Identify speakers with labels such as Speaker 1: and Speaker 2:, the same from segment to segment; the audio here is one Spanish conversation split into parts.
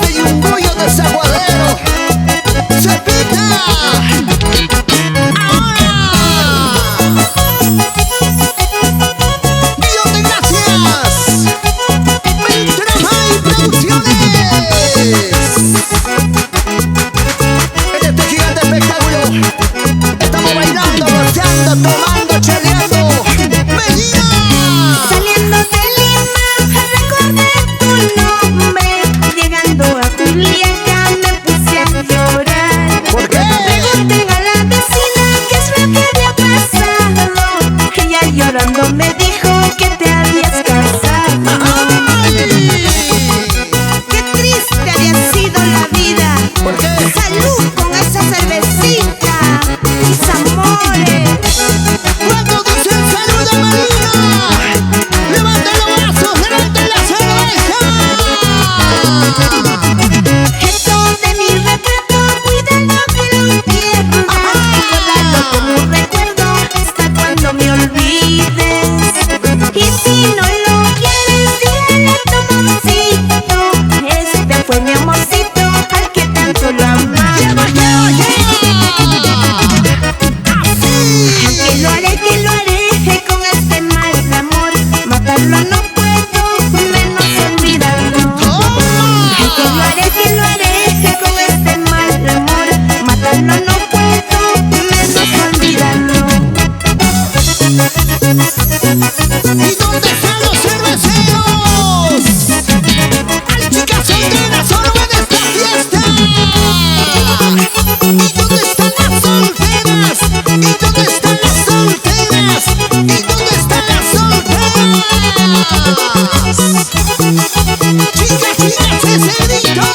Speaker 1: de Yunguyo de Zaguadero. ¡Cepita! ¡Ahora! ¡Millón de gracias! ¡Beltramay Producciones! En este gigante espectáculo estamos bailando, goceando, tomando, cheleando. ¡Venía!
Speaker 2: Saliendo de Lima, recordé tu nombre. Llegando a Culiacán me puse a llorar.
Speaker 1: ¿Por qué?
Speaker 2: Pregunté a la vecina qué es lo que había pasado. Ella llorando me dijo que te habías casado.
Speaker 1: ¡Ay!
Speaker 2: Qué triste había sido la vida.
Speaker 1: ¿Por qué?
Speaker 2: Salud con esa cervecita, mis amores.
Speaker 1: Cuando dicen salud a María, levanten los brazos, levanten la cerveza.
Speaker 2: Esto de mi retrato, cuídalo que lo entierro. Guárdalo como un recuerdo hasta cuando me olvides. Y si no lo quieres, dile a tu amorcito. Este fue mi amorcito al que tanto lo amaba. Que lo haré con este mal amor. Matarlo no puedo, menos olvidarlo. Que lo haré con este mal amor. Matarlo no puedo, menos olvidarlo.
Speaker 1: ¿Y dónde están los cerveceros? ¡Ay, chicas solteras, solo en esta fiesta! ¿Y dónde están las solteras? ¿Y dónde están las solteras? ¿Y dónde están las solteras? ¡Chicas, chicas, ese grito!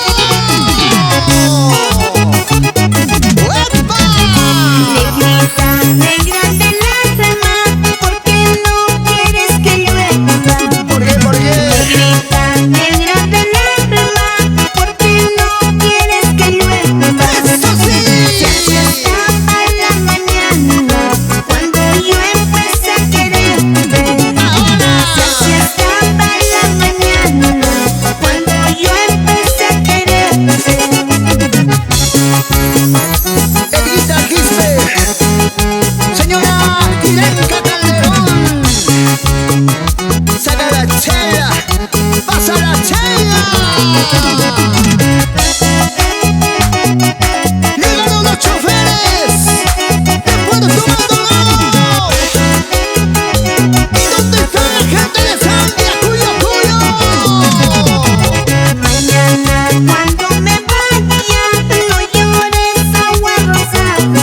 Speaker 1: ¡Uepa!
Speaker 2: Negrita, negra de lágrima, ¿por qué no quieres que llueva?
Speaker 1: ¿Por qué? ¿Por qué?
Speaker 2: Negrita, negra de lágrima, ¿por qué no quieres que llueva?
Speaker 1: ¡Eso sí!
Speaker 2: Se escapa la mañana cuando yo empecé a quererte. Se escapa la mañana cuando yo empecé a quererte.
Speaker 1: Edita Quispe, señora Irenca Calderón, saca la chela, pasa la chela. Llegaron los choferes de Puerto Maldonado. ¿Y dónde está la gente de Zambia, Cuyo, Cuyo?
Speaker 2: Mañana cuando me vaya no llores agua rosada.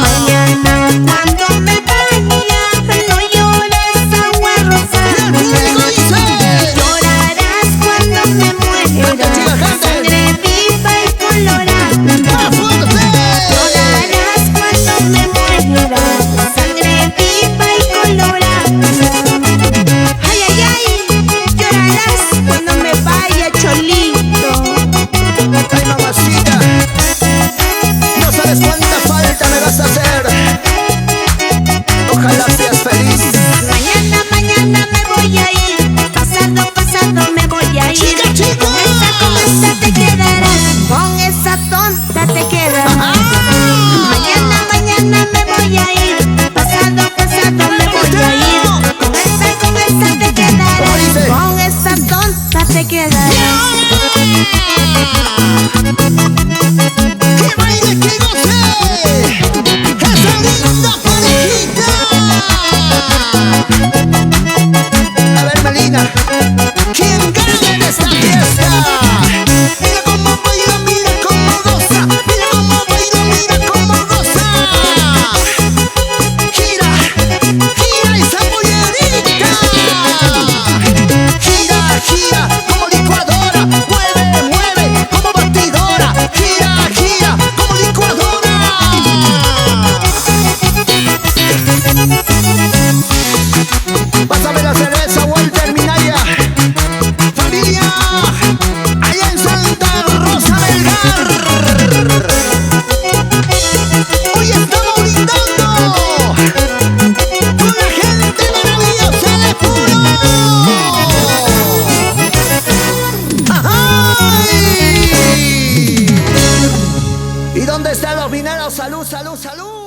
Speaker 2: Mañana cuando me vaya no llores agua
Speaker 1: El
Speaker 2: rosada.
Speaker 1: público dice:
Speaker 2: Llorarás cuando me muera, sangre viva y colorada.
Speaker 1: ¡más fuerte!
Speaker 2: Llorarás cuando me muera, sangre viva y colorada. Ay, ay, ay, llorarás cuando me vaya, cholito.
Speaker 1: Ay, mamacita, no sabes cuánta falta me vas a hacer. Ojalá seas feliz.
Speaker 2: Mañana, mañana me voy a ir. Pasado, pasado me voy a ir.
Speaker 1: Chica, chica.
Speaker 2: Con esa
Speaker 1: ¿Y dónde están los mineros? Salud, salud, salud.